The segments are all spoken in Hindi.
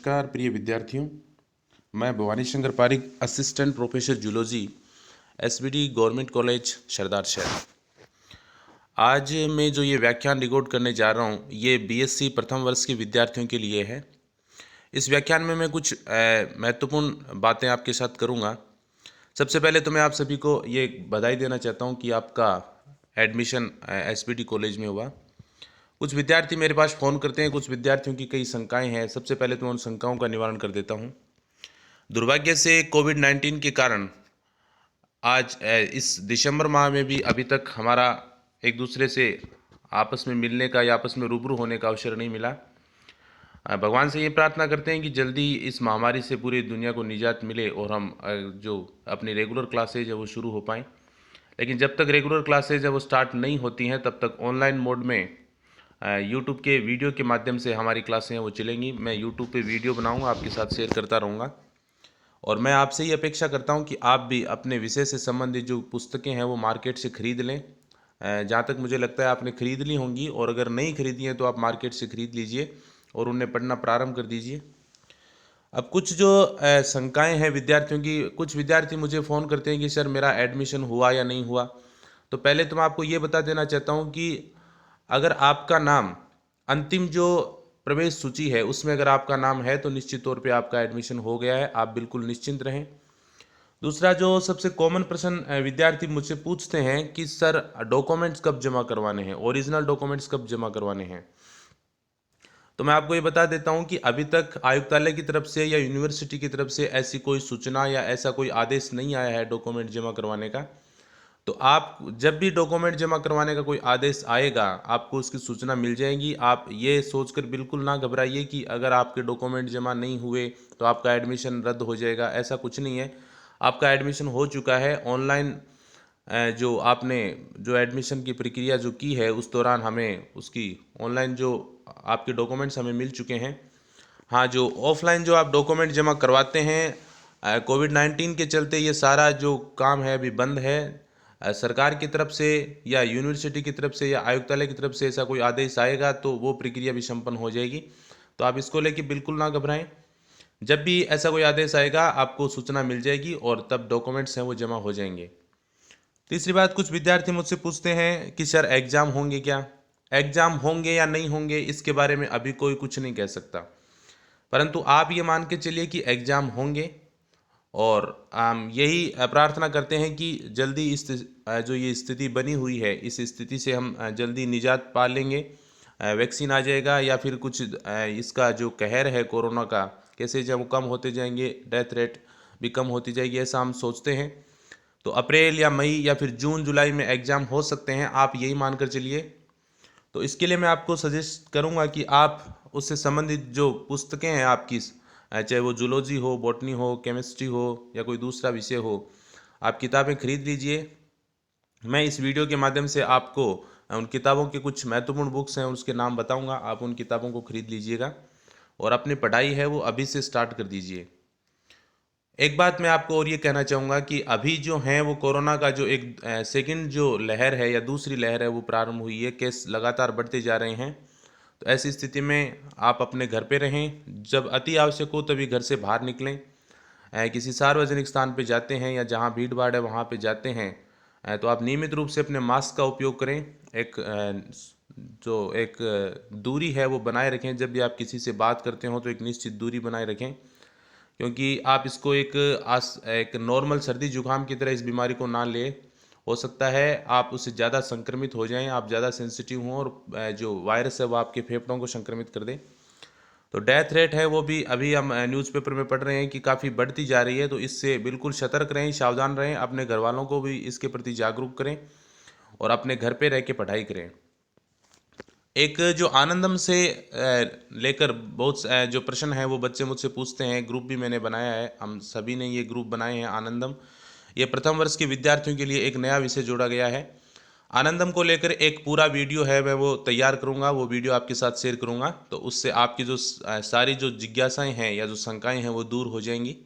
नमस्कार प्रिय विद्यार्थियों, मैं Bhavani Shankar Pareek, assistant professor zoology, SBD government college Sardarshahar. आज मैं जो ये व्याख्यान रिकॉर्ड करने जा रहा हूँ ये बीएससी प्रथम वर्ष के विद्यार्थियों के लिए है। इस व्याख्यान में मैं कुछ महत्वपूर्ण बातें आपके साथ करूँगा। सबसे पहले तो मैं आप सभी को ये बधाई देना चाहता हूँ कि आपका एडमिशन एसबीडी कॉलेज में हुआ। कुछ विद्यार्थी मेरे पास फ़ोन करते हैं, कुछ विद्यार्थियों की कई शंकाएं हैं। सबसे पहले तो मैं उन शंकाओं का निवारण कर देता हूं। दुर्भाग्य से कोविड-19 के कारण आज इस दिसंबर माह में भी अभी तक हमारा एक दूसरे से आपस में मिलने का या आपस में रूबरू होने का अवसर नहीं मिला। भगवान से ये प्रार्थना करते हैं कि जल्दी इस महामारी से पूरी दुनिया को निजात मिले और हम जो अपनी रेगुलर क्लासेज है वो शुरू हो पाएँ। लेकिन जब तक रेगुलर क्लासेज है वो स्टार्ट नहीं होती हैं तब तक ऑनलाइन मोड में यूट्यूब के वीडियो के माध्यम से हमारी क्लासें हैं वो चलेंगी। मैं यूट्यूब पे वीडियो बनाऊंगा, आपके साथ शेयर करता रहूँगा। और मैं आपसे ये अपेक्षा करता हूँ कि आप भी अपने विषय से संबंधित जो पुस्तकें हैं वो मार्केट से ख़रीद लें। जहाँ तक मुझे लगता है आपने ख़रीद ली होंगी, और अगर नहीं खरीदी हैं तो आप मार्केट से ख़रीद लीजिए और उन्हें पढ़ना प्रारंभ कर दीजिए। अब कुछ जो शंकाएँ हैं विद्यार्थियों की, कुछ विद्यार्थी मुझे फ़ोन करते हैं कि सर मेरा एडमिशन हुआ या नहीं हुआ। तो पहले तो मैं आपको ये बता देना चाहता हूँ कि अगर आपका नाम अंतिम जो प्रवेश सूची है उसमें अगर आपका नाम है तो निश्चित तौर पे आपका एडमिशन हो गया है, आप बिल्कुल निश्चिंत रहें। दूसरा जो सबसे कॉमन प्रश्न विद्यार्थी मुझसे पूछते हैं कि सर डॉक्यूमेंट्स कब जमा करवाने हैं, ओरिजिनल डॉक्यूमेंट्स कब जमा करवाने हैं। तो मैं आपको ये बता देता हूँ कि अभी तक आयुक्तालय की तरफ से या यूनिवर्सिटी की तरफ से ऐसी कोई सूचना या ऐसा कोई आदेश नहीं आया है डॉक्यूमेंट जमा करवाने का। तो आप जब भी डॉक्यूमेंट जमा करवाने का कोई आदेश आएगा आपको उसकी सूचना मिल जाएगी। आप ये सोचकर बिल्कुल ना घबराइए कि अगर आपके डॉक्यूमेंट जमा नहीं हुए तो आपका एडमिशन रद्द हो जाएगा, ऐसा कुछ नहीं है। आपका एडमिशन हो चुका है। ऑनलाइन जो आपने जो एडमिशन की प्रक्रिया जो की है उस दौरान हमें उसकी ऑनलाइन जो आपके डॉक्यूमेंट्स हमें मिल चुके हैं। हाँ, जो ऑफलाइन जो आप डॉक्यूमेंट जमा करवाते हैं कोविड-19 के चलते ये सारा जो काम है अभी बंद है। सरकार की तरफ से या यूनिवर्सिटी की तरफ से या आयुक्तालय की तरफ से ऐसा कोई आदेश आएगा तो वो प्रक्रिया भी संपन्न हो जाएगी। तो आप इसको लेके बिल्कुल ना घबराएं। जब भी ऐसा कोई आदेश आएगा आपको सूचना मिल जाएगी और तब डॉक्यूमेंट्स हैं वो जमा हो जाएंगे। तीसरी बात, कुछ विद्यार्थी मुझसे पूछते हैं कि सर एग्ज़ाम होंगे क्या। एग्ज़ाम होंगे या नहीं होंगे इसके बारे में अभी कोई कुछ नहीं कह सकता, परंतु आप ये मान के चलिए कि एग्ज़ाम होंगे। और हम यही प्रार्थना करते हैं कि जल्दी इस जो ये स्थिति बनी हुई है इस स्थिति से हम जल्दी निजात पा लेंगे। वैक्सीन आ जाएगा या फिर कुछ इसका जो कहर है कोरोना का कैसे जब कम होते जाएंगे, डेथ रेट भी कम होती जाएगी, ऐसा हम सोचते हैं। तो अप्रैल या मई या फिर जून जुलाई में एग्ज़ाम हो सकते हैं, आप यही मानकर चलिए। तो इसके लिए मैं आपको सजेस्ट करूंगा कि आप उससे संबंधित जो पुस्तकें हैं आपकी, चाहे वो जूलॉजी हो, बॉटनी हो, केमिस्ट्री हो या कोई दूसरा विषय हो, आप किताबें खरीद लीजिए। मैं इस वीडियो के माध्यम से आपको उन किताबों के कुछ महत्वपूर्ण बुक्स हैं उसके नाम बताऊंगा, आप उन किताबों को खरीद लीजिएगा और अपनी पढ़ाई है वो अभी से स्टार्ट कर दीजिए। एक बात मैं आपको और ये कहना चाहूँगा कि अभी जो हैं वो कोरोना का जो एक सेकंड जो लहर है या दूसरी लहर है वो प्रारंभ हुई है। केस लगातार बढ़ते जा रहे हैं। तो ऐसी स्थिति में आप अपने घर पे रहें, जब अति आवश्यक हो तभी घर से बाहर निकलें। किसी सार्वजनिक स्थान पे जाते हैं या जहाँ भीड़ भाड़ है वहाँ पे जाते हैं तो आप नियमित रूप से अपने मास्क का उपयोग करें। जो एक दूरी है वो बनाए रखें। जब भी आप किसी से बात करते हो तो एक निश्चित दूरी बनाए रखें, क्योंकि आप इसको एक नॉर्मल सर्दी जुकाम की तरह इस बीमारी को ना ले। हो सकता है आप उससे ज़्यादा संक्रमित हो जाएं, आप ज़्यादा सेंसिटिव हों और जो वायरस है वो आपके फेफड़ों को संक्रमित कर दे। तो डेथ रेट है वो भी अभी हम न्यूज़पेपर में पढ़ रहे हैं कि काफ़ी बढ़ती जा रही है। तो इससे बिल्कुल सतर्क रहें, सावधान रहें, अपने घर वालों को भी इसके प्रति जागरूक करें और अपने घर पे रह के पढ़ाई करें। एक जो आनंदम से लेकर बहुत जो प्रश्न है वो बच्चे मुझसे पूछते हैं, ग्रुप भी मैंने बनाया है, हम सभी ने ये ग्रुप बनाए हैं आनंदम। ये प्रथम वर्ष के विद्यार्थियों के लिए एक नया विषय जोड़ा गया है। आनंदम को लेकर एक पूरा वीडियो है मैं वो तैयार करूंगा, वो वीडियो आपके साथ शेयर करूंगा। तो उससे आपकी जो सारी जो जिज्ञासाएं हैं या जो शंकाएं हैं वो दूर हो जाएंगी।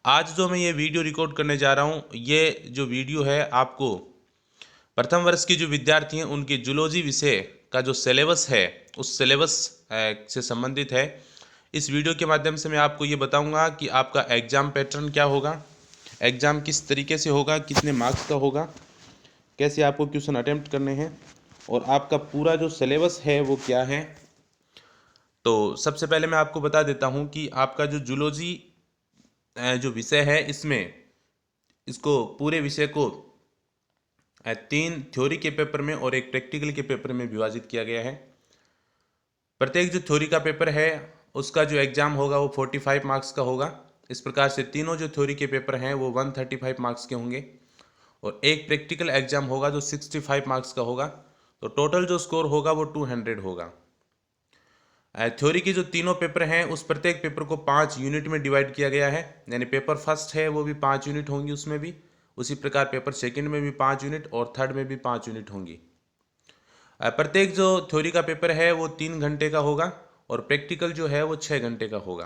आज जो मैं ये वीडियो रिकॉर्ड करने जा रहा हूँ, ये जो वीडियो है आपको प्रथम वर्ष के जो विद्यार्थी हैं उनके जूलॉजी विषय का जो सिलेबस है उस सिलेबस से संबंधित है। इस वीडियो के माध्यम से मैं आपको ये बताऊंगा कि आपका एग्ज़ाम पैटर्न क्या होगा, एग्ज़ाम किस तरीके से होगा, कितने मार्क्स का होगा, कैसे आपको क्वेश्चन अटेम्प्ट करने हैं और आपका पूरा जो सिलेबस है वो क्या है। तो सबसे पहले मैं आपको बता देता हूँ कि आपका जो जूलॉजी जो विषय है इसको पूरे विषय को 3 थ्योरी के पेपर में और एक प्रैक्टिकल के पेपर में विभाजित किया गया है। प्रत्येक जो थ्योरी का पेपर है उसका जो एग्ज़ाम होगा वो 45 मार्क्स का होगा। इस प्रकार से तीनों जो थ्योरी के पेपर हैं वो 135 मार्क्स के होंगे और एक प्रैक्टिकल एग्ज़ाम होगा जो 65 मार्क्स का होगा। तो टोटल जो स्कोर होगा वो 200 होगा। थ्योरी के जो तीनों पेपर हैं उस प्रत्येक पेपर को 5 यूनिट में डिवाइड किया गया है, यानी पेपर फर्स्ट है वो भी 5 यूनिट होंगी उसमें भी, उसी प्रकार पेपर सेकंड में भी 5 यूनिट और थर्ड में भी 5 यूनिट होंगी। प्रत्येक जो थ्योरी का पेपर है वो 3 घंटे का होगा और प्रैक्टिकल जो है वो 6 घंटे का होगा।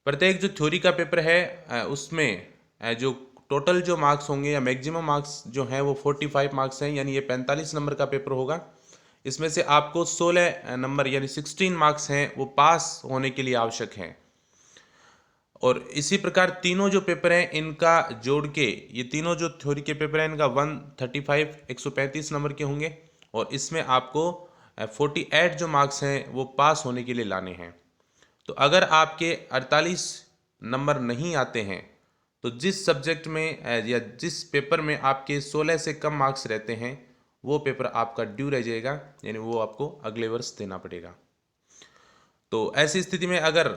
प्रत्येक जो थ्योरी का पेपर है उसमें जो टोटल जो मार्क्स होंगे या मैक्सिमम मार्क्स जो हैं वो 45 मार्क्स हैं, यानी ये 45 नंबर का पेपर होगा। इसमें से आपको 16 नंबर यानी 16 मार्क्स हैं वो पास होने के लिए आवश्यक हैं। और इसी प्रकार तीनों जो पेपर हैं इनका जोड़ के, ये तीनों जो थ्योरी के पेपर हैं इनका 135 135 नंबर के होंगे और इसमें आपको 48 जो मार्क्स हैं वो पास होने के लिए लाने हैं। तो अगर आपके 48 नंबर नहीं आते हैं तो जिस सब्जेक्ट में या जिस पेपर में आपके 16 से कम मार्क्स रहते हैं वो पेपर आपका ड्यू रह जाएगा, यानी वो आपको अगले वर्ष देना पड़ेगा। तो ऐसी स्थिति में अगर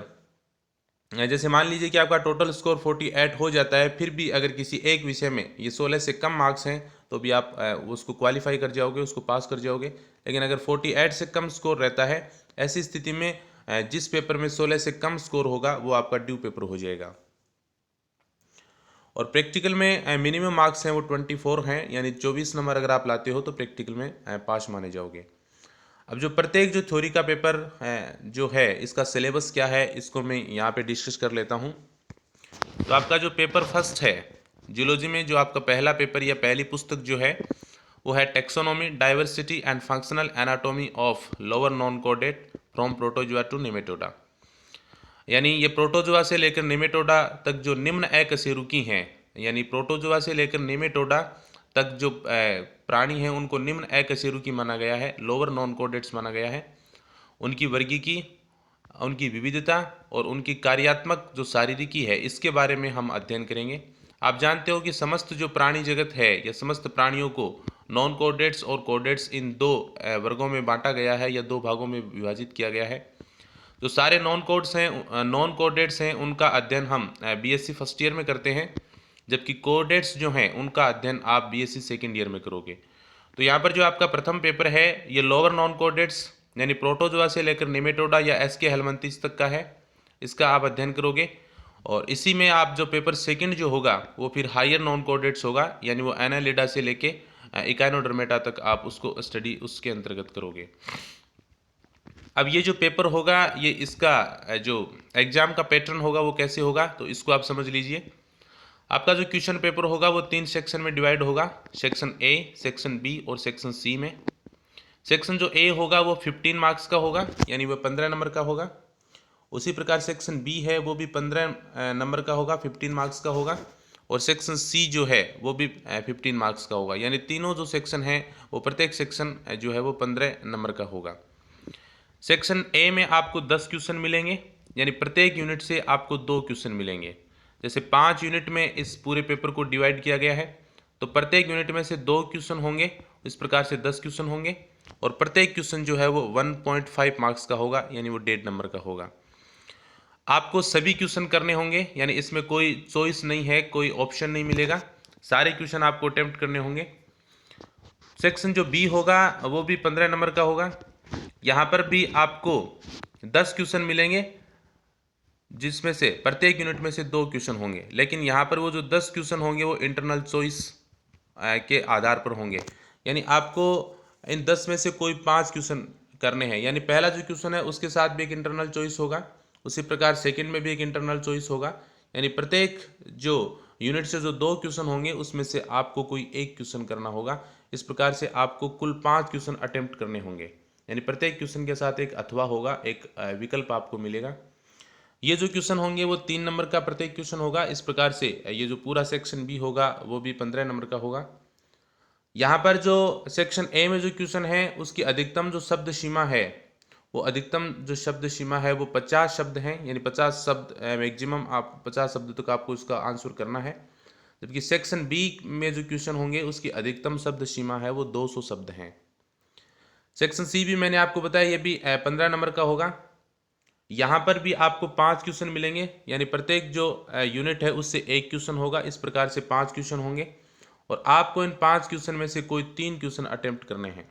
जैसे मान लीजिए कि आपका टोटल स्कोर 48 हो जाता है, फिर भी अगर किसी एक विषय में ये 16 से कम मार्क्स हैं तो भी आप उसको क्वालिफाई कर जाओगे, उसको पास कर जाओगे। लेकिन अगर 48 से कम स्कोर रहता है, ऐसी स्थिति में जिस पेपर में 16 से कम स्कोर होगा वो आपका ड्यू पेपर हो जाएगा। और प्रैक्टिकल में मिनिमम मार्क्स हैं वो 24 हैं, यानी 24 नंबर अगर आप लाते हो तो प्रैक्टिकल में पास माने जाओगे। अब जो प्रत्येक जो थ्योरी का पेपर जो है इसका सिलेबस क्या है इसको मैं यहाँ पे डिस्कस कर लेता हूँ। तो आपका जो पेपर फर्स्ट है जूलॉजी में, जो आपका पहला पेपर या पहली पुस्तक जो है वो है taxonomy diversity and functional anatomy of lower non कोडेट फ्रॉम प्रोटोजोआ टू नेमेटोडा। यानी ये प्रोटोजोआ से लेकर नेमेटोडा तक जो निम्न अकशेरुकी हैं, यानी प्रोटोजोआ से लेकर नेमेटोडा तक जो प्राणी हैं उनको निम्न अकशेरुकी माना गया है, लोअर नॉन कोडेट्स माना गया है। उनकी वर्गीकी, उनकी विविधता और उनकी कार्यात्मक जो शारीरिकी है इसके बारे में हम अध्ययन करेंगे। आप जानते हो कि समस्त जो प्राणी जगत है या समस्त प्राणियों को नॉन कोडेट्स और कोडेट्स इन 2 वर्गों में बांटा गया है या 2 भागों में विभाजित किया गया है। जो सारे नॉन कोडेट्स हैं उनका अध्ययन हम बीएससी फर्स्ट ईयर में करते हैं, जबकि कोडेट्स जो हैं उनका अध्ययन आप बीएससी सेकेंड ईयर में करोगे। तो यहाँ पर जो आपका प्रथम पेपर है ये लोअर नॉन कोडेट्स यानी प्रोटोजोआ से लेकर नेमेटोडा या एसके हेलमिंथस तक का है, इसका आप अध्ययन करोगे। और इसी में आप जो पेपर सेकंड जो होगा वो फिर हायर नॉन कोडेट्स होगा, यानी वो एनालिडा से लेके इकाइनोडर्मेटा तक आप उसको स्टडी उसके अंतर्गत करोगे। अब ये जो पेपर होगा ये इसका जो एग्ज़ाम का पैटर्न होगा वो कैसे होगा तो इसको आप समझ लीजिए। आपका जो क्वेश्चन पेपर होगा वो 3 सेक्शन में डिवाइड होगा, सेक्शन ए, सेक्शन बी और सेक्शन सी में। सेक्शन जो ए होगा वो 15 मार्क्स का होगा, यानी वो 15 नंबर का होगा। उसी प्रकार सेक्शन बी है वो भी 15 नंबर का होगा, 15 मार्क्स का होगा। और सेक्शन सी जो है वो भी 15 मार्क्स का होगा, यानी तीनों जो सेक्शन हैं वो प्रत्येक सेक्शन जो है वो 15 नंबर का होगा। सेक्शन ए में आपको 10 क्वेश्चन मिलेंगे, यानी प्रत्येक यूनिट से आपको 2 क्वेश्चन मिलेंगे। जैसे 5 यूनिट में इस पूरे पेपर को डिवाइड किया गया है तो प्रत्येक यूनिट में से 2 क्वेश्चन होंगे, इस प्रकार से 10 क्वेश्चन होंगे और प्रत्येक क्वेश्चन जो है वो 1.5 मार्क्स का होगा, यानी वो 1.5 नंबर का होगा। आपको सभी क्वेश्चन करने होंगे, यानी इसमें कोई चॉइस नहीं है, कोई ऑप्शन नहीं मिलेगा, सारे क्वेश्चन आपको अटेम्प्ट करने होंगे। सेक्शन जो बी होगा वो भी 15 नंबर का होगा। यहाँ पर भी आपको 10 क्वेश्चन मिलेंगे, जिसमें से प्रत्येक यूनिट में से 2 क्वेश्चन होंगे, लेकिन यहाँ पर वो जो 10 क्वेश्चन होंगे वो इंटरनल चॉइस के आधार पर होंगे, यानी आपको इन 10 में से कोई 5 क्वेश्चन करने हैं। यानी पहला जो क्वेश्चन है उसके साथ भी एक इंटरनल चॉइस होगा, उसी प्रकार सेकंड में भी एक इंटरनल चॉइस होगा, यानी प्रत्येक जो यूनिट से जो 2 क्वेश्चन होंगे उसमें से आपको कोई एक क्वेश्चन करना होगा। इस प्रकार से आपको कुल 5 क्वेश्चन अटेम्प्ट करने होंगे, यानी प्रत्येक क्वेश्चन के साथ एक अथवा होगा, एक विकल्प आपको मिलेगा। ये जो क्वेश्चन होंगे वो 3 नंबर का प्रत्येक क्वेश्चन होगा। इस प्रकार से ये जो पूरा सेक्शन बी होगा वो भी 15 नंबर का होगा। यहाँ पर जो सेक्शन ए में जो क्वेश्चन है उसकी अधिकतम जो शब्द सीमा है, वो अधिकतम जो शब्द सीमा है वो 50 शब्द हैं, यानी 50 शब्द मैक्सिमम आप 50 शब्द तक आपको उसका आंसर करना है। जबकि सेक्शन बी में जो क्वेश्चन होंगे उसकी अधिकतम शब्द सीमा है वो 200 शब्द हैं। सेक्शन सी भी मैंने आपको बताया, ये भी 15 नंबर का होगा। यहाँ पर भी आपको 5 क्वेश्चन मिलेंगे, यानी प्रत्येक जो यूनिट है उससे एक क्वेश्चन होगा। इस प्रकार से 5 क्वेश्चन होंगे और आपको इन 5 क्वेश्चन में से कोई 3 क्वेश्चन अटेम्प्ट करने हैं।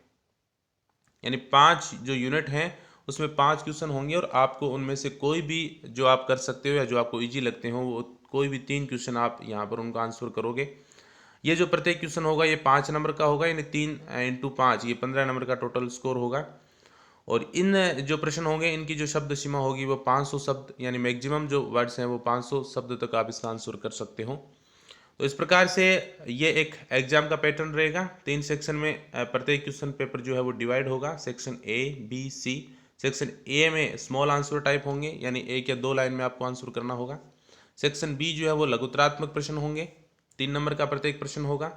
यानी 5 जो यूनिट हैं उसमें 5 क्वेश्चन होंगे और आपको उनमें से कोई भी जो आप कर सकते हो या जो आपको इजी लगते हो वो कोई भी 3 क्वेश्चन आप यहाँ पर उनका आंसर करोगे। ये जो प्रत्येक क्वेश्चन होगा ये 5 नंबर का होगा, यानी 3 × 5 ये 15 नंबर का टोटल स्कोर होगा। और इन जो प्रश्न होंगे इनकी जो शब्द सीमा होगी वो 500 शब्द, यानी मैक्सिमम जो वर्ड्स हैं वो 500 शब्द तक आप इसका आंसर कर सकते हो। तो इस प्रकार से ये एक एग्जाम का पैटर्न रहेगा। 3 सेक्शन में प्रत्येक क्वेश्चन पेपर जो है वो डिवाइड होगा, section A B C. Section A में स्मॉल आंसर टाइप होंगे, यानी 1 या 2 लाइन में आपको आंसर करना होगा। सेक्शन बी जो है वो लघुतरात्मक प्रश्न होंगे, 3 नंबर का प्रत्येक प्रश्न होगा।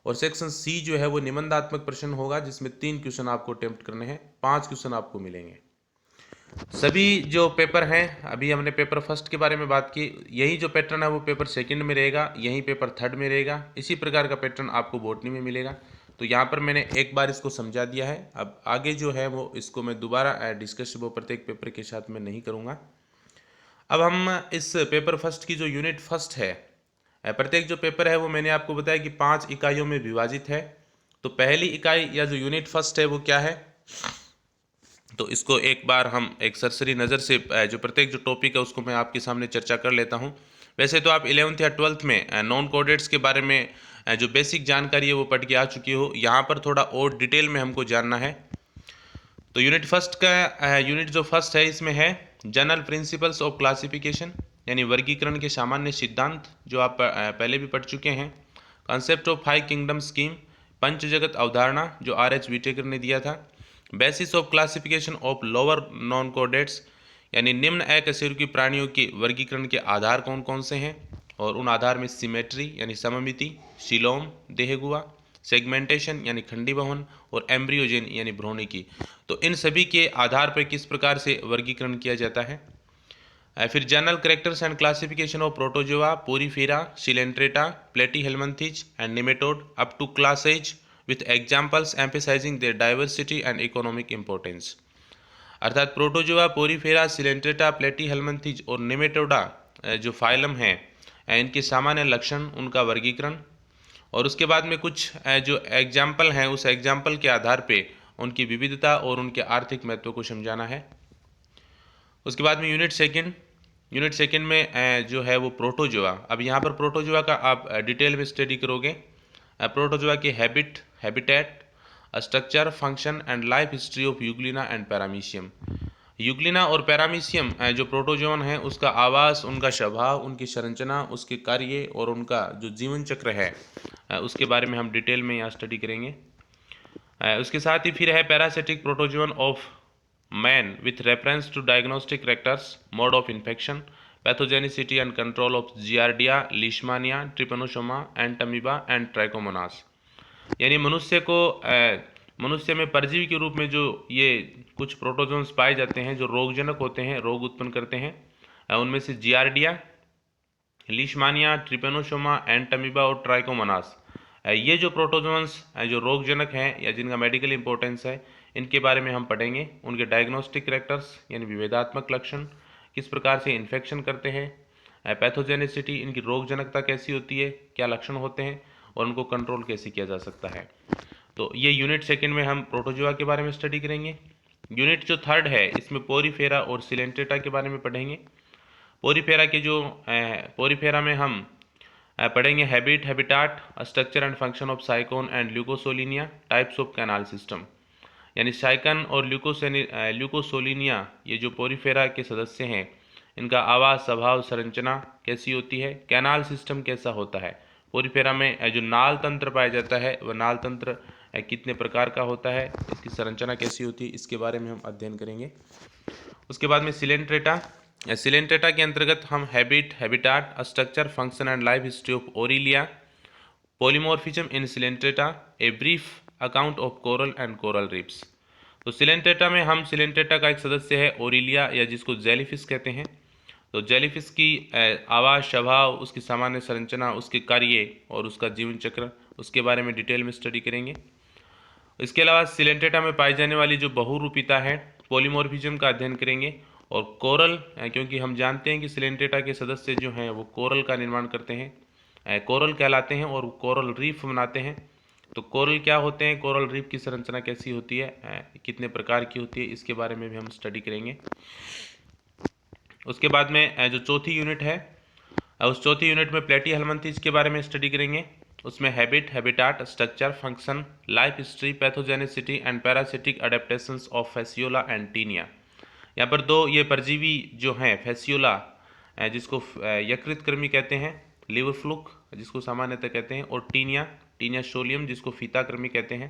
और सेक्शन सी जो है वो निबंधात्मक प्रश्न होगा, जिसमें 3 क्वेश्चन आपको अटेम्प्ट करने हैं, 5 क्वेश्चन आपको मिलेंगे। सभी जो पेपर हैं, अभी हमने पेपर फर्स्ट के बारे में बात की, यही जो पैटर्न है वो पेपर सेकंड में रहेगा, यही पेपर थर्ड में रहेगा। इसी प्रकार का पैटर्न आपको बॉटनी में मिलेगा। तो यहाँ पर मैंने एक बार इसको समझा दिया है। अब आगे जो है वो इसको मैं दोबारा डिस्कस वो प्रत्येक पेपर के साथ मैं नहीं करूँगा। अब हम इस पेपर फर्स्ट की जो यूनिट फर्स्ट है, प्रत्येक जो पेपर है वो मैंने आपको बताया कि 5 इकाइयों में विभाजित है। तो पहली इकाई या जो यूनिट फर्स्ट है वो क्या है, तो इसको एक बार हम एक सरसरी नज़र से जो प्रत्येक जो टॉपिक है उसको मैं आपके सामने चर्चा कर लेता हूँ। वैसे तो आप 11th या 12th में नॉन कोडेट्स के बारे में जो बेसिक जानकारी है वो पढ़ के आ चुके हो। यहाँ पर थोड़ा और डिटेल में हमको जानना है। तो यूनिट फर्स्ट का यूनिट जो फर्स्ट है इसमें है जनरल प्रिंसिपल्स ऑफ क्लासिफिकेशन, यानी वर्गीकरण के सामान्य सिद्धांत, जो आप पहले भी पढ़ चुके हैं। कॉन्सेप्ट ऑफ 5 किंगडम स्कीम, पंच जगत अवधारणा, जो R.H. विटेकर ने दिया था। Basis of classification of lower non कोडेट्स, यानी निम्न अकशेरुकी प्राणियों के वर्गीकरण के आधार कौन कौन से हैं, और उन आधार में सिमेट्री यानी सममिति, सिलोम देहगुआ, सेगमेंटेशन यानी खंडीभवन, और एम्ब्रियोजेन यानी भ्रूणिकी। तो इन सभी के आधार पर किस प्रकार से वर्गीकरण किया जाता है। फिर general characters and classification of protozoa, porifera, coelenterata, platyhelminthes and nematode up to class as with examples emphasizing their diversity and economic importance. अर्थात प्रोटोजोआ, पोरीफेरा, सिलेंट्रेटा, प्लेटीहेल्मिन्थेज और नेमेटोडा जो फाइलम हैं, इनके सामान्य लक्षण, उनका वर्गीकरण, और उसके बाद में कुछ जो एग्जाम्पल हैं उस एग्जाम्पल के आधार पे उनकी विविधता और उनके आर्थिक महत्व को समझाना है। उसके बाद में यूनिट सेकंड में जो है वो प्रोटोजोआ। अब यहाँ पर प्रोटोजोआ का आप डिटेल में स्टडी करोगे। प्रोटोजोआ के habitat, structure, function and life history of Euglena and paramecium. Euglena और पैरामीशियम जो प्रोटोजोन है उसका आवास, उनका स्वभाव, उनकी संरचना, उसके कार्य और उनका जो जीवन चक्र है उसके बारे में हम डिटेल में यहाँ स्टडी करेंगे। उसके साथ ही फिर है parasitic protozoan of man with reference to diagnostic characters, mode of infection, pathogenicity and control of Giardia, Leishmania, Trypanosoma, Entamoeba and Trichomonas. यानी मनुष्य में परजीवी के रूप में जो ये कुछ प्रोटोजोन्स पाए जाते हैं जो रोगजनक होते हैं, रोग उत्पन्न करते हैं, उनमें से जियार्डिया, लीशमानिया, ट्रिपेनोसोमा, एंटमीबा और ट्राइकोमोनास, ये जो प्रोटोजोन्स जो रोगजनक हैं या जिनका मेडिकल इंपॉर्टेंस है, इनके बारे में हम पढ़ेंगे। उनके डायग्नोस्टिक कैरेक्टर्स यानी विभेदात्मक लक्षण, किस प्रकार से इन्फेक्शन करते हैं, पैथोजेनिसिटी, इनकी रोगजनकता कैसी होती है, क्या लक्षण होते हैं, और उनको कंट्रोल कैसे किया जा सकता है। तो ये यूनिट सेकंड में हम प्रोटोजोआ के बारे में स्टडी करेंगे। यूनिट जो थर्ड है इसमें पोरीफेरा और सिलेंट्रेटा के बारे में पढ़ेंगे। पोरीफेरा में हम पढ़ेंगे habitat, structure and function of sycon and leucosolenia, types of canal system. यानी साइकन और ल्यूकोसोलिनिया ये जो पोरीफेरा के सदस्य हैं, इनका आवास, स्वभाव, संरचना कैसी होती है, कैनाल सिस्टम कैसा होता है। पोरीफेरा में जो नाल तंत्र पाया जाता है वह नाल तंत्र कितने प्रकार का होता है, इसकी संरचना कैसी होती है, इसके बारे में हम अध्ययन करेंगे। उसके बाद में सिलेंट्रेटा, सिलेंट्रेटा के अंतर्गत हम habit, habitat, structure, function and life history of Aurelia, polymorphism in Coelenterata, a brief account of coral and coral reefs. तो सिलेंट्रेटा में हम सिलेंट्रेटा का एक सदस्य है ओरिलिया, या जिसको जेलीफिश कहते हैं। तो जेलीफिश की आवाज़, स्वभाव, उसकी सामान्य संरचना, उसके कार्य और उसका जीवन चक्र, उसके बारे में डिटेल में स्टडी करेंगे। इसके अलावा सिलेंट्रेटा में पाई जाने वाली जो बहुरूपिता है, पॉलीमॉर्फिज्म का अध्ययन करेंगे। और कोरल, क्योंकि हम जानते हैं कि सिलेंट्रेटा के सदस्य जो हैं वो कोरल का निर्माण करते हैं, कोरल कहलाते हैं, और कोरल रीफ बनाते हैं। तो कोरल क्या होते हैं, कोरल रीफ की संरचना कैसी होती है, कितने प्रकार की होती है, इसके बारे में भी हम स्टडी करेंगे। उसके बाद में जो चौथी यूनिट है, उस चौथी यूनिट में प्लेटीहेल्मिन्थेस के बारे में स्टडी करेंगे। उसमें habit, habitat, structure, function, life history, pathogenicity and parasitic adaptations of Fasciola and Taenia. यहाँ पर दो ये परजीवी जो हैं, फेसियोला जिसको यकृत कृमि कहते हैं, लिवर फ्लूक जिसको सामान्यतः कहते हैं, और टीनिया, टीनिया सोलियम जिसको फीता कृमि कहते हैं।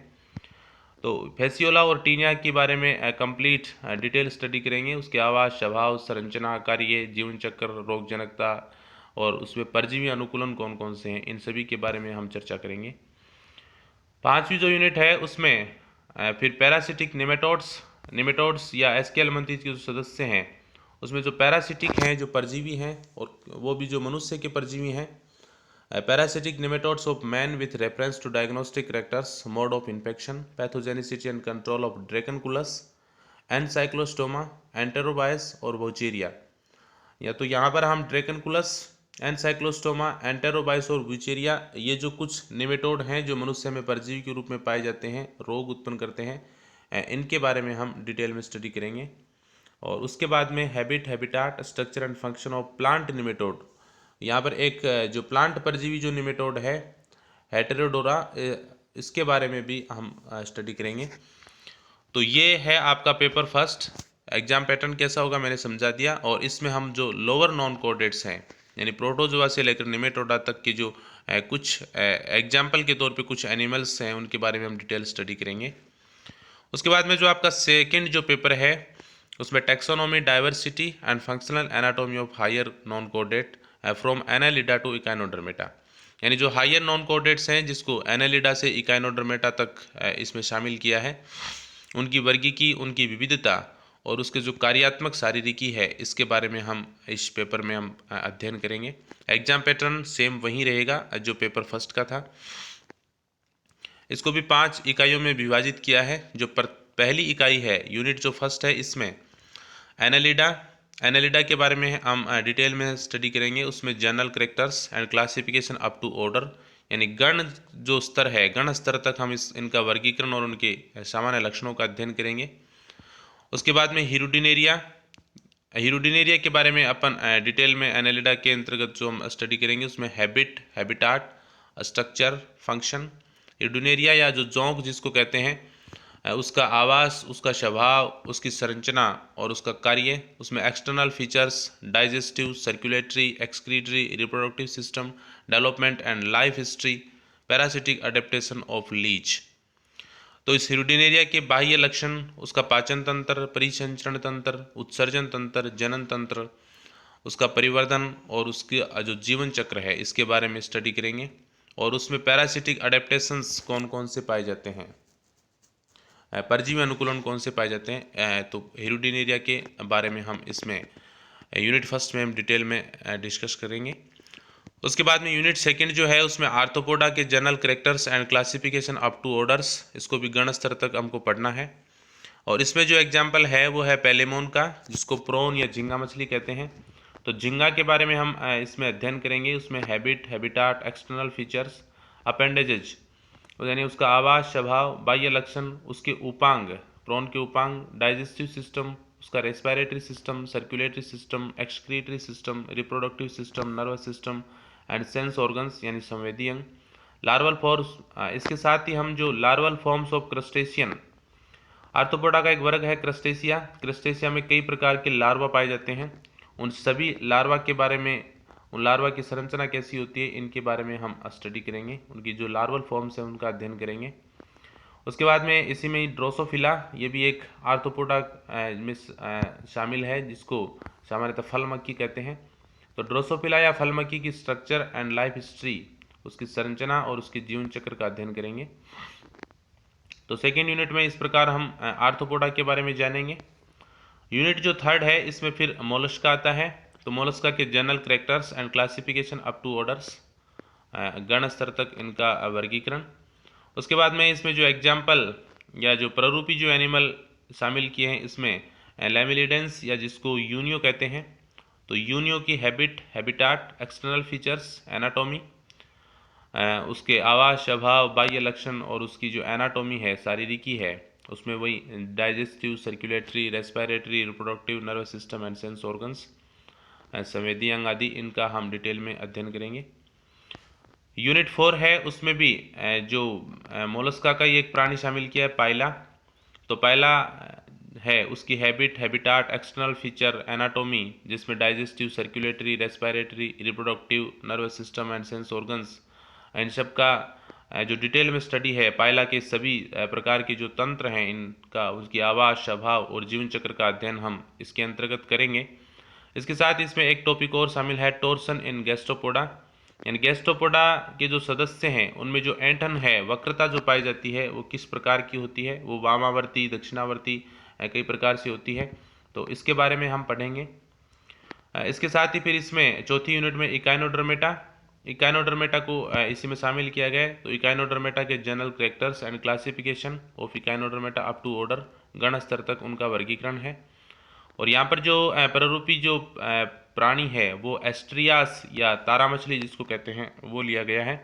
तो फेसियोला और टीनिया के बारे में कंप्लीट डिटेल स्टडी करेंगे। उसके आवाज़, स्वभाव, संरचना, कार्य, जीवन चक्र, रोग जनकता, और उसमें परजीवी अनुकूलन कौन कौन से हैं, इन सभी के बारे में हम चर्चा करेंगे। पांचवी जो यूनिट है उसमें फिर पैरासिटिक निमेटोड्स या एस्केलमंथीज के जो सदस्य हैं, उसमें जो पैरासिटिक हैं, जो परजीवी हैं, और वो भी जो मनुष्य के परजीवी हैं, parasitic nematodes of man with reference to diagnostic characters, mode of infection, pathogenicity and control of Dracunculus, Encyclostoma, Enterobius और Vaucheria। या तो यहाँ पर हम ड्रैकनकुलस, एनसाइक्लोस्टोमा, एंटेरोबाइस और व्यूचेरिया, ये जो कुछ निमेटोड हैं जो मनुष्य में परजीवी के रूप में पाए जाते हैं, रोग उत्पन्न करते हैं, इनके बारे में हम डिटेल में स्टडी करेंगे। और उसके बाद में habit, habitat, structure and function of plant nematode. यहाँ पर एक जो प्लांट परजीवी जो निमेटोड है, हेटेरोडोरा, इसके बारे में भी हम स्टडी करेंगे। तो ये है आपका पेपर फर्स्ट। एग्जाम पैटर्न कैसा होगा मैंने समझा दिया। और इसमें हम जो लोअर नॉन कोऑर्डिनेट्स हैं, यानी प्रोटोजोआ से लेकर निमेटोडा तक की जो कुछ एग्जाम्पल के तौर पे कुछ एनिमल्स हैं, उनके बारे में हम डिटेल स्टडी करेंगे। उसके बाद में जो आपका सेकंड जो पेपर है, उसमें taxonomy, diversity and functional anatomy of higher non coordinate from Annelida to Echinodermata, यानी जो हायर नॉन कोऑर्डिनेट्स हैं जिसको एनालिडा से इकाइनोडर्मेटा तक इसमें शामिल किया है, उनकी वर्गीकी, उनकी विविधता और उसके जो कार्यात्मक शारीरिकी है, इसके बारे में हम इस पेपर में हम अध्ययन करेंगे। एग्जाम पैटर्न सेम वही रहेगा जो पेपर फर्स्ट का था। इसको भी 5 इकाइयों में विभाजित किया है। जो पहली इकाई है, यूनिट जो फर्स्ट है, इसमें एनालिडा के बारे में हम डिटेल में स्टडी करेंगे। उसमें general characters and classification up to order, यानी गण जो स्तर है, गण स्तर तक हम इनका वर्गीकरण और उनके सामान्य लक्षणों का अध्ययन करेंगे। उसके बाद में हीरोडिनेरिया के बारे में अपन डिटेल में एनालिडा के अंतर्गत जो हम स्टडी करेंगे, उसमें habit, habitat, structure, function. Hirudinaria या जो जोंक जिसको कहते हैं, उसका आवास, उसका स्वभाव, उसकी संरचना और उसका कार्य। उसमें external features, digestive, circulatory, excretory, reproductive system, development and life history, parasitic adaptation of leech. तो इस हीरोडिनेरिया के बाह्य लक्षण, उसका पाचन तंत्र, परिसंचरण तंत्र, उत्सर्जन तंत्र, जनन तंत्र, उसका परिवर्धन और उसके जो जीवन चक्र है, इसके बारे में स्टडी करेंगे। और उसमें पैरासिटिक अडेप्टेशंस कौन कौन से पाए जाते हैं, परजीवी अनुकूलन कौन से पाए जाते हैं, तो हीरोडिनेरिया के बारे में हम इसमें यूनिट फर्स्ट में हम डिटेल में डिस्कस करेंगे। उसके बाद में यूनिट सेकंड जो है, उसमें आर्थ्रोपोडा के general characters and classification up to orders, इसको भी गण स्तर तक हमको पढ़ना है। और इसमें जो एग्जाम्पल है वो है पेलेमोन का, जिसको प्रॉन या झींगा मछली कहते हैं। तो झींगा के बारे में हम इसमें अध्ययन करेंगे। उसमें habit, habitat, external features, appendages, यानी उसका आवास, स्वभाव, बाह्य लक्षण, उसके उपांग, प्रॉन के उपांग, डाइजेस्टिव सिस्टम, उसका respiratory system, circulatory system, excretory system, reproductive system, nervous system and sense organs, यानी संवेदी अंग, लार्वल फॉर्म्स। इसके साथ ही हम जो larval forms of crustacean, arthropoda का एक वर्ग है क्रस्टेशिया। क्रस्टेशिया में कई प्रकार के लार्वा पाए जाते हैं। उन सभी लार्वा के बारे में, उन लार्वा की संरचना कैसी होती है, इनके बारे में हम स्टडी करेंगे। उनकी जो लार्वल फॉर्म्स है उनका अध्ययन करेंगे। उसके बाद में इसी में ड्रोसोफिला, ये भी एक आर्थ्रोपोडा में शामिल है, जिसको सामान्यतः फल मक्खी कहते हैं। तो ड्रोसोफिला या फल मक्खी की स्ट्रक्चर एंड लाइफ हिस्ट्री, उसकी संरचना और उसके जीवन चक्र का अध्ययन करेंगे। तो सेकेंड यूनिट में इस प्रकार हम आर्थ्रोपोडा के बारे में जानेंगे। यूनिट जो थर्ड है, इसमें फिर मोलस्का आता है। तो मोलस्का के general characters and classification up to orders, गण स्तर तक इनका वर्गीकरण। उसके बाद में इसमें जो एग्जाम्पल या जो प्ररूपी जो एनिमल शामिल किए हैं, इसमें लैमिलिडेंस या जिसको यूनियो कहते हैं। तो यूनियो की habit, habitat, external features, anatomy, उसके आवास, स्वभाव, बाह्य लक्षण और उसकी जो एनाटॉमी है, शारीरिकी है, उसमें वही digestive, circulatory, respiratory, reproductive, nervous system and sense organs, संवेदी अंग आदि, इनका हम डिटेल में अध्ययन करेंगे। यूनिट 4 है, उसमें भी जो मोलस्का का ये एक प्राणी शामिल किया है, पाइला। तो पाइला है, उसकी habit, habitat, external feature, anatomy, जिसमें digestive, circulatory, respiratory, reproductive, nervous system and sense organs, इन सब का जो डिटेल में स्टडी है, पाइला के सभी प्रकार के जो तंत्र हैं इनका, उसकी आवास, स्वभाव और जीवन चक्र का अध्ययन हम इसके अंतर्गत करेंगे। इसके साथ इसमें एक टॉपिक और शामिल है, टोर्सन इन गैस्ट्रोपोडा। यानी गैस्ट्रोपोडा के जो सदस्य हैं उनमें जो ऐंठन है, वक्रता जो पाई जाती है, वो किस प्रकार की होती है, वो वामावर्ती, दक्षिणावर्ती, कई प्रकार से होती है। तो इसके बारे में हम पढ़ेंगे। इसके साथ ही फिर इसमें चौथी यूनिट में इकाइनोडर्मेटा, इकाइनोडर्मेटा को इसी में शामिल किया गया है। तो इकाइनोडर्मेटा के general characters and classification of Echinodermata up to order, गण स्तर तक उनका वर्गीकरण है। और यहाँ पर जो प्ररूपी जो प्राणी है वो एस्ट्रियास या तारा मछली जिसको कहते हैं, वो लिया गया है।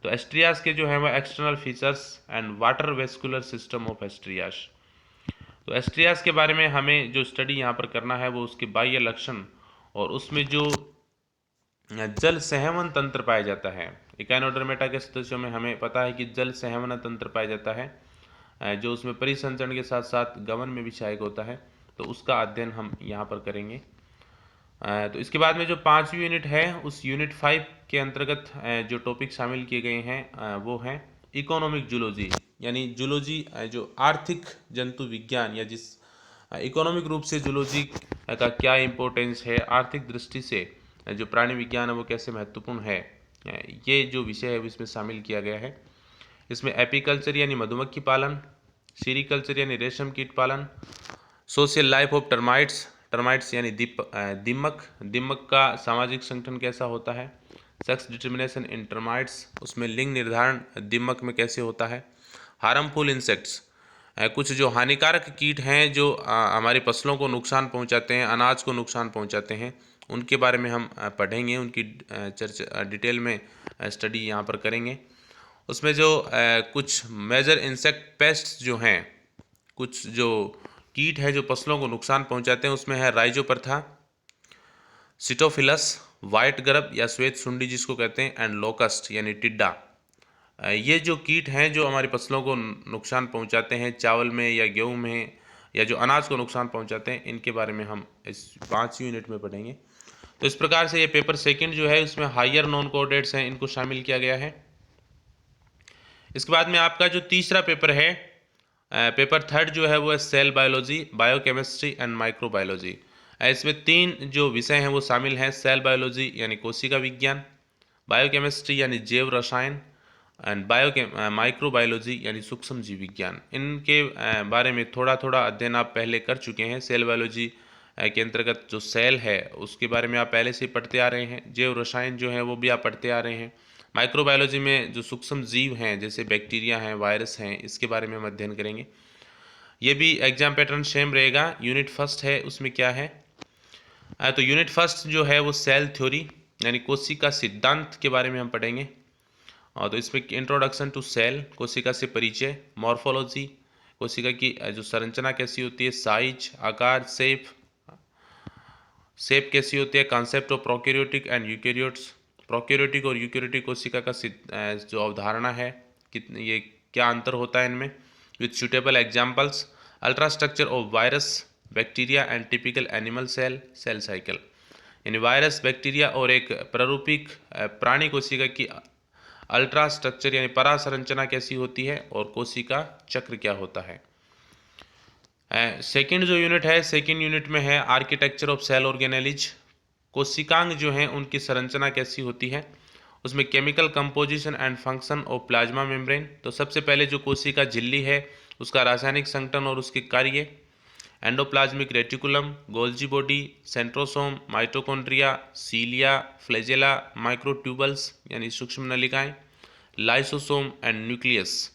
तो एस्ट्रियास के जो है वो external features and water vascular system of asterias. तो एस्ट्रियास के बारे में हमें जो स्टडी यहाँ पर करना है वो उसके बाह्य लक्षण और उसमें जो जल संहवन तंत्र पाया जाता है। इकाइनोडर्मेटा के सदस्यों में हमें पता है कि जल संहवन तंत्र पाया जाता है, जो उसमें परिसंचरण के साथ साथ गमन में भी सहायक होता है। तो उसका अध्ययन हम यहाँ पर करेंगे। तो इसके बाद में जो 5वीं यूनिट है, उस यूनिट 5 के अंतर्गत जो टॉपिक शामिल किए गए हैं वो हैं इकोनॉमिक जूलॉजी, यानी जूलॉजी जो आर्थिक जंतु विज्ञान, या जिस इकोनॉमिक रूप से जूलॉजी का क्या इम्पोर्टेंस है, आर्थिक दृष्टि से जो प्राणी विज्ञान है वो कैसे महत्वपूर्ण है, ये जो विषय है इसमें शामिल किया गया है। इसमें एपीकल्चर यानी मधुमक्खी पालन, सीरीकल्चर यानी रेशम कीट पालन, social life of termites, termites यानी दीमक, दीमक का सामाजिक संगठन कैसा होता है, सेक्स डिटर्मिनेशन इन टर्माइट्स, उसमें लिंग निर्धारण दीमक में कैसे होता है, हार्मफुल इंसेक्ट्स, कुछ जो हानिकारक कीट हैं जो हमारी फसलों को नुकसान पहुंचाते हैं, अनाज को नुकसान पहुंचाते हैं, उनके बारे में हम पढ़ेंगे, उनकी चर्चा डिटेल में स्टडी यहाँ पर करेंगे। उसमें जो कुछ मेजर इंसेक्ट पेस्ट्स जो हैं, कुछ जो कीट है जो फसलों को नुकसान पहुंचाते हैं, उसमें है राइजोपरथा, सिटोफिलस, वाइट ग्रब या श्वेत सुंडी जिसको कहते हैं, एंड लोकस्ट यानी टिड्डा। ये जो कीट हैं जो हमारी फसलों को नुकसान पहुंचाते हैं, चावल में या गेहूं में, या जो अनाज को नुकसान पहुंचाते हैं, इनके बारे में हम इस 5वीं यूनिट में पढ़ेंगे। तो इस प्रकार से ये पेपर सेकंड जो है उसमें हायर नॉन कोऑर्डिनेट्स हैं, इनको शामिल किया गया है। इसके बाद में आपका जो तीसरा पेपर है, पेपर थर्ड जो है वो है cell biology, biochemistry and microbiology. इसमें 3 जो विषय हैं वो शामिल हैं, सेल बायोलॉजी यानी कोशिका विज्ञान, बायोकेमिस्ट्री यानी जैव रसायन, एंड माइक्रोबायोलॉजी यानी सूक्ष्म जीव विज्ञान। इनके बारे में थोड़ा थोड़ा अध्ययन आप पहले कर चुके हैं। सेल बायोलॉजी के अंतर्गत जो सेल है उसके बारे में आप पहले से ही पढ़ते आ रहे हैं, जैव रसायन जो है वो भी आप पढ़ते आ रहे हैं। माइक्रोबायोलॉजी में जो सूक्ष्म जीव हैं जैसे बैक्टीरिया हैं, वायरस हैं, इसके बारे में हम अध्ययन करेंगे। ये भी एग्जाम पैटर्न सेम रहेगा। यूनिट फर्स्ट है, उसमें क्या है, तो यूनिट फर्स्ट जो है वो सेल थ्योरी यानी कोशिका सिद्धांत के बारे में हम पढ़ेंगे। और तो इसमें इंट्रोडक्शन टू सेल, कोशिका से परिचय, मॉर्फोलॉजी, कोशिका की जो संरचना कैसी होती है, साइज, आकार, शेप कैसी होती है, concept of prokaryotic and eukaryotes, prokaryotic और यूकैरियोटिक कोशिका का जो अवधारणा है, कितने ये क्या अंतर होता है इनमें, with suitable examples, ultra structure of virus, bacteria and typical animal cell, cell cycle, यानी वायरस, बैक्टीरिया और एक प्रारूपिक प्राणी कोशिका की अल्ट्रा स्ट्रक्चर यानी परा संरचना कैसी होती है और कोशिका चक्र क्या होता है। सेकंड जो यूनिट है, सेकंड यूनिट में है आर्किटेक्चर ऑफ सेल ऑर्गेनेलिज। कोशिकांग जो हैं उनकी संरचना कैसी होती है, उसमें chemical composition and function of plasma membrane. तो सबसे पहले जो कोशिका झिल्ली है उसका रासायनिक संगठन और उसके कार्य, endoplasmic reticulum, golgi body, centrosome, mitochondria, cilia, flagella, microtubules यानी सूक्ष्म नलिकाएं, लाइसोसोम एंड न्यूक्लियस।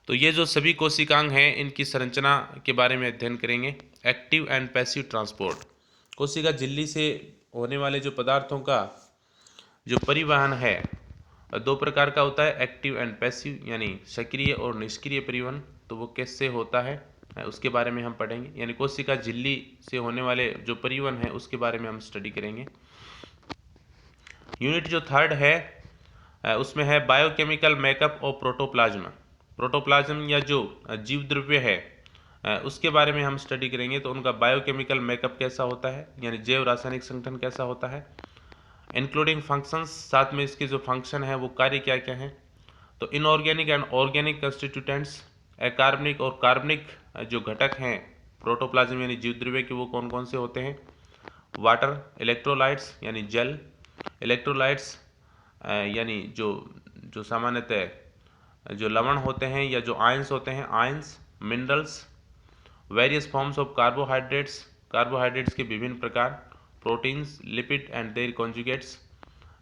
तो ये जो सभी कोशिकांग हैं इनकी संरचना के बारे में अध्ययन करेंगे। एक्टिव एंड पैसिव ट्रांसपोर्ट, कोशिका झिल्ली से होने वाले जो पदार्थों का जो परिवहन है दो प्रकार का होता है, एक्टिव एंड पैसिव यानी सक्रिय और निष्क्रिय परिवहन। तो वो कैसे होता है उसके बारे में हम पढ़ेंगे, यानी कोशिका झिल्ली से होने वाले जो परिवहन है उसके बारे में हम स्टडी करेंगे। यूनिट जो थर्ड है उसमें है biochemical makeup of protoplasm. Protoplasm या जो जीव द्रव्य है उसके बारे में हम स्टडी करेंगे। तो उनका बायोकेमिकल मेकअप कैसा होता है, यानी जैव रासायनिक संगठन कैसा होता है, इंक्लूडिंग फंक्शंस, साथ में इसके जो फंक्शन है वो कार्य क्या क्या हैं। तो इनऑर्गेनिक एंड ऑर्गेनिक कंस्टिट्यूटेंट्स, अकार्बनिक और कार्बनिक जो घटक हैं प्रोटोप्लाज्म यानी जीव द्रव्य के वो कौन कौन से होते हैं। वाटर, इलेक्ट्रोलाइट्स यानी जल, इलेक्ट्रोलाइट्स यानी जो सामान्यतः जो लवण होते हैं या जो आयंस होते हैं ions, minerals, various forms of carbohydrates, carbohydrates के विभिन्न प्रकार, proteins, lipid and their conjugates,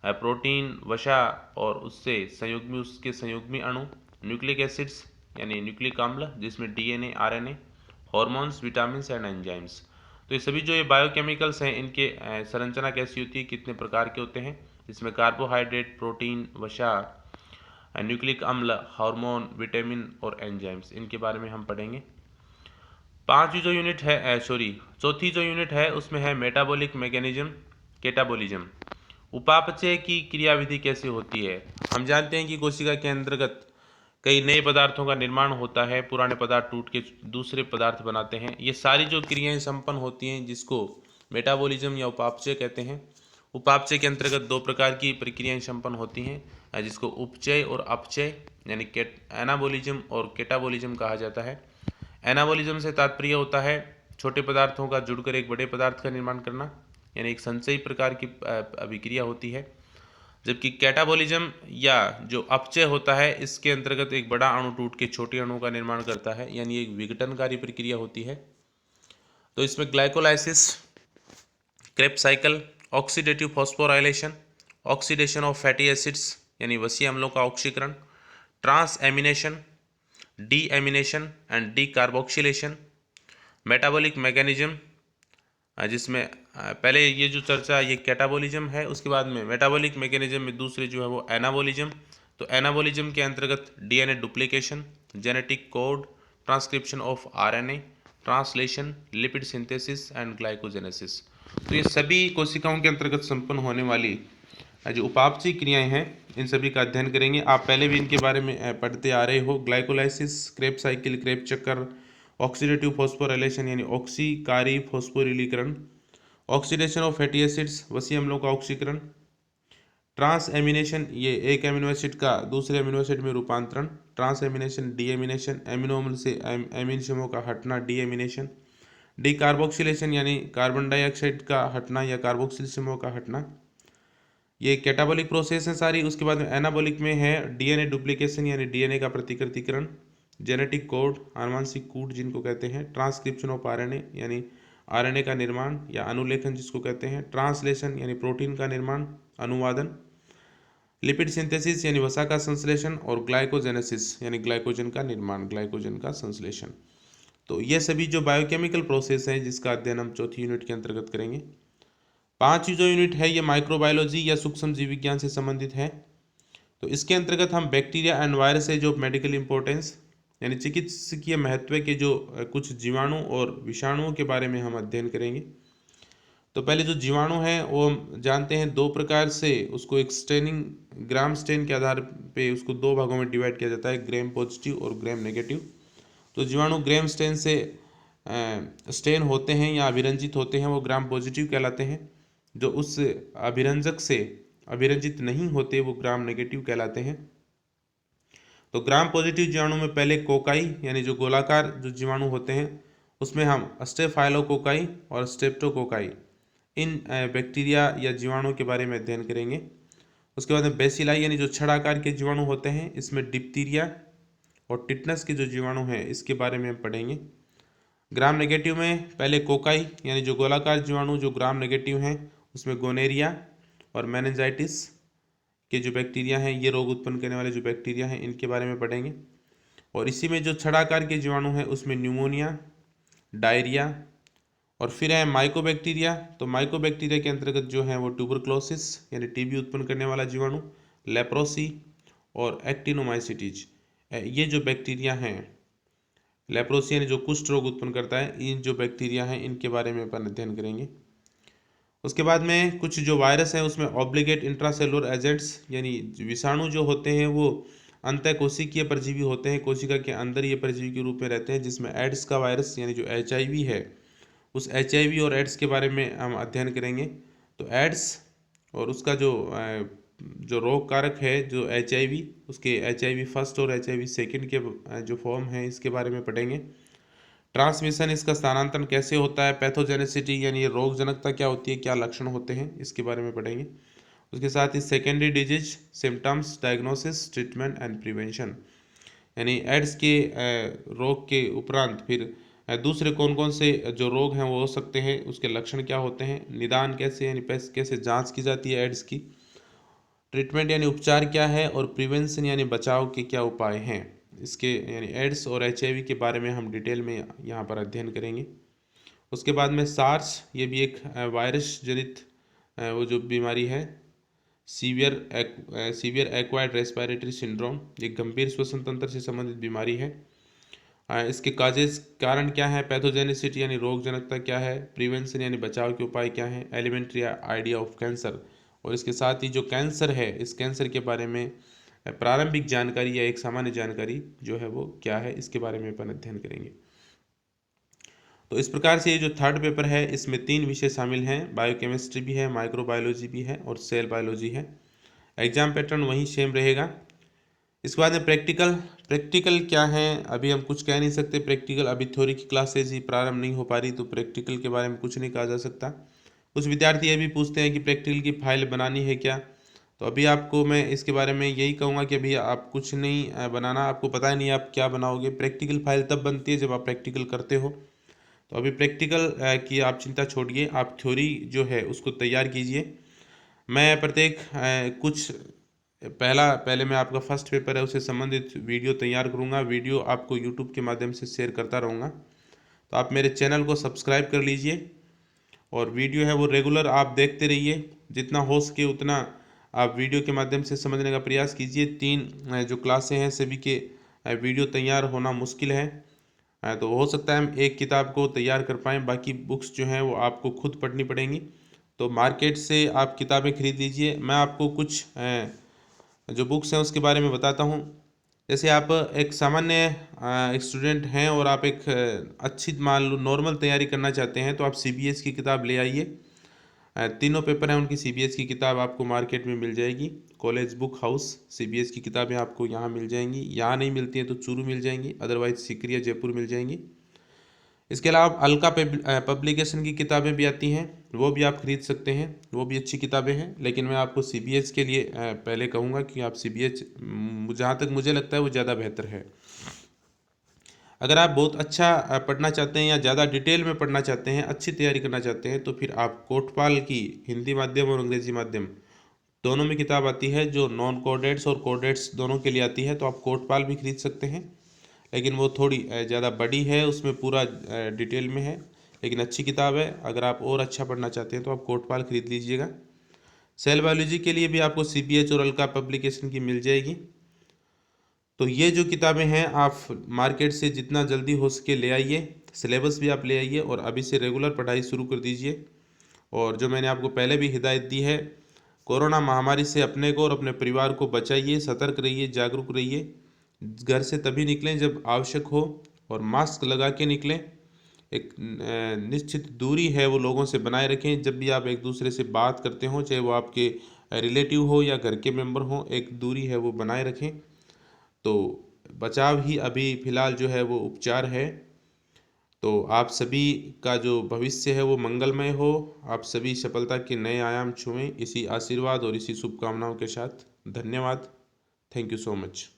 protein, वसा और उसके संयुग्मी अणु, न्यूक्लिक एसिड्स यानी न्यूक्लिक अम्ल जिसमें DNA, RNA, hormones, vitamins and enzymes. तो ये सभी जो ये बायोकेमिकल्स हैं इनके संरचना कैसी होती है, कितने प्रकार के होते हैं, इसमें कार्बोहाइड्रेट, प्रोटीन, वसा, न्यूक्लिक अम्ल, हार्मोन, विटामिन और एंजाइम्स, इनके बारे में हम पढ़ेंगे। चौथी जो यूनिट है उसमें है मेटाबॉलिक मैकेनिज्म, कैटाबॉलिज्म। उपापचय की क्रियाविधि कैसे होती है। हम जानते हैं कि कोशिका के अंतर्गत कई नए पदार्थों का निर्माण होता है, पुराने पदार्थ टूट के दूसरे पदार्थ बनाते हैं। ये सारी जो क्रियाएं संपन्न होती हैं जिसको मेटाबॉलिज्म या उपापचय कहते हैं। उपापचय के अंतर्गत दो प्रकार की प्रक्रियाएं संपन्न होती हैं जिसको उपचय और अपचय यानी एनाबॉलिज्म और कैटाबॉलिज्म कहा जाता है। एनाबॉलिज्म से तात्पर्य होता है छोटे पदार्थों का जुड़कर एक बड़े पदार्थ का निर्माण करना, यानी एक संचयी प्रकार की अभिक्रिया होती है। जबकि कैटाबॉलिज्म या जो अपचय होता है इसके अंतर्गत एक बड़ा अणु टूट के छोटे अणु का निर्माण करता है, यानी एक विघटनकारी प्रक्रिया होती है। तो इसमें glycolysis, Krebs cycle, oxidative phosphorylation, oxidation of fatty acids यानी वसीय अम्लों का ऑक्सीकरण, transamination, deamination and decarboxylation, metabolic mechanism जिसमें पहले ये जो चर्चा ये कैटाबॉलिज्म है, उसके बाद में मेटाबॉलिक मैकेनिज्म में दूसरे जो है वो एनाबॉलिज्म। तो एनाबॉलिज्म के अंतर्गत DNA duplication, genetic code, transcription of RNA, translation, lipid synthesis and glycogenesis. तो ये सभी कोशिकाओं के अंतर्गत संपन्न होने वाली जो उपापचयी क्रियाएं हैं इन सभी का अध्ययन करेंगे। आप पहले भी इनके बारे में पढ़ते आ रहे हो। ग्लाइकोलाइसिस, क्रेब्स साइकिल, क्रेब्स चक्कर, ऑक्सीडेटिव फॉस्फोराइलेशन यानी ऑक्सीकारी फॉस्फोरिलीकरण, ऑक्सीडेशन ऑफ फैटी एसिड्स वसीय अम्लों का ऑक्सीकरण, ट्रांस एमिनेशन ये एक एमिनो एसिड का दूसरे एमिनो एसिड में रूपांतरण, transamination, deamination amino अम्ल से एमिन समूह का हटना, डी एमिनेशन, डी कार्बोक्सिलेशन यानी कार्बन डाइऑक्साइड का हटना या कार्बोक्सिल समूह का हटना, ये कैटाबॉलिक प्रोसेस है सारी। उसके बाद में एनाबॉलिक में है डीएनए डुप्लीकेशन यानी डीएनए का प्रतिकृतिकरण, जेनेटिक कोड आनुवांशिक कूट जिनको कहते हैं, ट्रांसक्रिप्शन ऑफ आरएनए यानी आरएनए का निर्माण या अनुलेखन जिसको कहते हैं, ट्रांसलेशन यानी प्रोटीन का निर्माण, अनुवादन, लिपिड सिंथेसिस यानी वसा का संश्लेषण और ग्लाइकोजेनेसिस यानी ग्लाइकोजन का निर्माण, ग्लाइकोजन का संश्लेषण। तो ये सभी जो बायोकेमिकल प्रोसेस हैं जिसका अध्ययन हम चौथी यूनिट के अंतर्गत करेंगे। पांचवी जो यूनिट है ये माइक्रोबायोलॉजी या सूक्ष्म जीव विज्ञान से संबंधित है। तो इसके अंतर्गत हम बैक्टीरिया एंड वायरस है जो मेडिकल इंपॉर्टेंस यानी चिकित्सकीय महत्व के जो कुछ जीवाणु और विषाणुओं के बारे में हम अध्ययन करेंगे। तो पहले जो जीवाणु हैं वो हम जानते हैं दो प्रकार से उसको एक स्टेनिंग ग्राम स्टेन के आधार पे उसको दो भागों में डिवाइड किया जाता है, ग्राम पॉजिटिव और ग्राम नेगेटिव। तो जीवाणु ग्राम स्टेन से स्टेन होते हैं या अभिरंजित होते हैं वो ग्राम पॉजिटिव कहलाते हैं। जो उस अभिरंजक से अभिरंजित नहीं होते वो ग्राम नेगेटिव कहलाते हैं। तो ग्राम पॉजिटिव जीवाणु में पहले कोकाई यानी जो गोलाकार जो जीवाणु होते हैं उसमें हम स्टेफाइलोकोकाई और स्ट्रेप्टोकोकाई इन बैक्टीरिया या जीवाणुओं के बारे में अध्ययन करेंगे। उसके बाद में बेसिलाई यानी जो छड़ आकार के जीवाणु होते हैं, इसमें डिप्थीरिया और टिटनस के जो जीवाणु हैं इसके बारे में हम पढ़ेंगे। ग्राम नेगेटिव में पहले कोकाई यानी जो गोलाकार जीवाणु जो ग्राम नेगेटिव हैं उसमें गोनेरिया और मेनिंजाइटिस के जो बैक्टीरिया हैं, ये रोग उत्पन्न करने वाले जो बैक्टीरिया हैं इनके बारे में पढ़ेंगे। और इसी में जो छड़ आकार के जीवाणु हैं उसमें न्यूमोनिया, डायरिया और फिर है माइकोबैक्टीरिया। तो माइकोबैक्टीरिया के अंतर्गत जो है वो ट्यूबरक्लोसिस यानी टीबी उत्पन्न करने वाला जीवाणु, लेप्रोसी और एक्टिनोमाइसिटीज, ये जो बैक्टीरिया हैं, लेप्रोसी यानी जो कुष्ठ रोग उत्पन्न करता है, इन जो बैक्टीरिया हैं इनके बारे में अपन अध्ययन करेंगे। उसके बाद में कुछ जो वायरस हैं उसमें ऑब्लिगेट इंट्रासेलुलर एजेंट्स यानी विषाणु जो होते हैं वो अंतःकोशिकीय परजीवी होते हैं, कोशिका के अंदर ये परजीवी के रूप में रहते हैं, जिसमें एड्स का वायरस यानी जो HIV है उस HIV और एड्स के बारे में हम अध्ययन करेंगे। तो एड्स और उसका जो रोग कारक है जो HIV, उसके HIV फर्स्ट और HIV सेकंड के जो फॉर्म है इसके बारे में पढ़ेंगे। ट्रांसमिशन, इसका स्थानांतरण कैसे होता है, पैथोजेनेसिटी यानी ये रोग जनकता क्या होती है, क्या लक्षण होते हैं, इसके बारे में पढ़ेंगे। उसके साथ ही secondary disease, symptoms, diagnosis, treatment and prevention यानी एड्स के रोग के उपरांत फिर दूसरे कौन कौन से जो रोग हैं वो हो सकते हैं, उसके लक्षण क्या होते हैं, निदान कैसे यानी कैसे जांच की जाती है एड्स की, ट्रीटमेंट यानी उपचार क्या है, और प्रिवेंशन यानी बचाव के क्या उपाय हैं, इसके यानी एड्स और HIV के बारे में हम डिटेल में यहाँ पर अध्ययन करेंगे। उसके बाद में सार्स, ये भी एक वायरस जनित वो जो बीमारी है, सीवियर एक्वायर्ड रेस्पिरेटरी सिंड्रोम, एक गंभीर श्वसन तंत्र से संबंधित बीमारी है। इसके काजेज कारण क्या है, पैथोजेनिसिटी यानी रोग जनकता क्या है, प्रिवेंशन यानी बचाव के उपाय क्या हैं, एलिमेंट्री आइडिया ऑफ कैंसर, और इसके साथ ही जो कैंसर है इस कैंसर के बारे में प्रारंभिक जानकारी या एक सामान्य जानकारी जो है वो क्या है, इसके बारे में अपन अध्ययन करेंगे। तो इस प्रकार से ये जो थर्ड पेपर है इसमें 3 विषय शामिल हैं, बायोकेमिस्ट्री भी है, माइक्रोबायोलॉजी भी है और सेल बायोलॉजी है। एग्जाम पैटर्न वहीं सेम रहेगा। इसके बाद में प्रैक्टिकल क्या है अभी हम कुछ कह नहीं सकते, प्रैक्टिकल अभी थ्योरी की क्लासेज ही प्रारंभ नहीं हो पा रही, तो प्रैक्टिकल के बारे में कुछ नहीं कहा जा सकता। कुछ विद्यार्थी ये भी पूछते हैं कि प्रैक्टिकल की फाइल बनानी है क्या, तो अभी आपको मैं इसके बारे में यही कहूँगा कि अभी आप कुछ नहीं बनाना, आपको पता ही नहीं आप क्या बनाओगे। प्रैक्टिकल फाइल तब बनती है जब आप प्रैक्टिकल करते हो, तो अभी प्रैक्टिकल की आप चिंता छोड़िए, आप थ्योरी जो है उसको तैयार कीजिए। मैं प्रत्येक कुछ पहले मैं आपका फर्स्ट पेपर है उससे संबंधित वीडियो तैयार करूँगा, वीडियो आपको यूट्यूब के माध्यम से शेयर करता रहूँगा, तो आप मेरे चैनल को सब्सक्राइब कर लीजिए और वीडियो है वो रेगुलर आप देखते रहिए, जितना हो सके उतना आप वीडियो के माध्यम से समझने का प्रयास कीजिए। 3 जो क्लासें हैं सभी के वीडियो तैयार होना मुश्किल है, तो हो सकता है हम एक किताब को तैयार कर पाएँ, बाकी बुक्स जो हैं वो आपको खुद पढ़नी पड़ेंगी। तो मार्केट से आप किताबें खरीद लीजिए। मैं आपको कुछ जो बुक्स हैं उसके बारे में बताता हूँ। जैसे आप एक सामान्य स्टूडेंट हैं और आप एक अच्छी मान लो नॉर्मल तैयारी करना चाहते हैं, तो आप CBS की किताब ले आइए। 3 पेपर हैं उनकी CBS की किताब आपको मार्केट में मिल जाएगी। कॉलेज बुक हाउस CBS की किताबें आपको यहाँ मिल जाएंगी, यहाँ नहीं मिलती हैं तो चूरू मिल जाएंगी, अदरवाइज सीकरी या जयपुर मिल जाएंगी। इसके अलावा अलका पब्लिकेशन की किताबें भी आती हैं, वो भी आप खरीद सकते हैं, वो भी अच्छी किताबें हैं। लेकिन मैं आपको CBS के लिए पहले कहूँगा कि आप CBS जहाँ तक मुझे लगता है वो ज़्यादा बेहतर है। अगर आप बहुत अच्छा पढ़ना चाहते हैं या ज़्यादा डिटेल में पढ़ना चाहते हैं, अच्छी तैयारी करना चाहते हैं, तो फिर आप कोटपाल की हिंदी माध्यम और अंग्रेजी माध्यम दोनों में किताब आती है जो नॉन कोडेट्स और कोडेट्स दोनों के लिए आती है, तो आप कोटपाल भी खरीद सकते हैं। लेकिन वो थोड़ी ज़्यादा बड़ी है, उसमें पूरा डिटेल में है, लेकिन अच्छी किताब है। अगर आप और अच्छा पढ़ना चाहते हैं तो आप कोटपाल खरीद लीजिएगा। सेल बायोलॉजी के लिए भी आपको CBH और अलका पब्लिकेशन की मिल जाएगी। तो ये जो किताबें हैं आप मार्केट से जितना जल्दी हो सके ले आइए, सिलेबस भी आप ले आइए और अभी से रेगुलर पढ़ाई शुरू कर दीजिए। और जो मैंने आपको पहले भी हिदायत दी है, कोरोना महामारी से अपने को और अपने परिवार को बचाइए, सतर्क रहिए, जागरूक रहिए। घर से तभी निकलें जब आवश्यक हो और मास्क लगा के निकलें। एक निश्चित दूरी है वो लोगों से बनाए रखें। जब भी आप एक दूसरे से बात करते हो, चाहे वो आपके रिलेटिव हो या घर के मेंबर हो, एक दूरी है वो बनाए रखें। तो बचाव ही अभी फ़िलहाल जो है वो उपचार है। तो आप सभी का जो भविष्य है वो मंगलमय हो, आप सभी सफलता के नए आयाम छुएं, इसी आशीर्वाद और इसी शुभकामनाओं के साथ धन्यवाद। Thank you so much.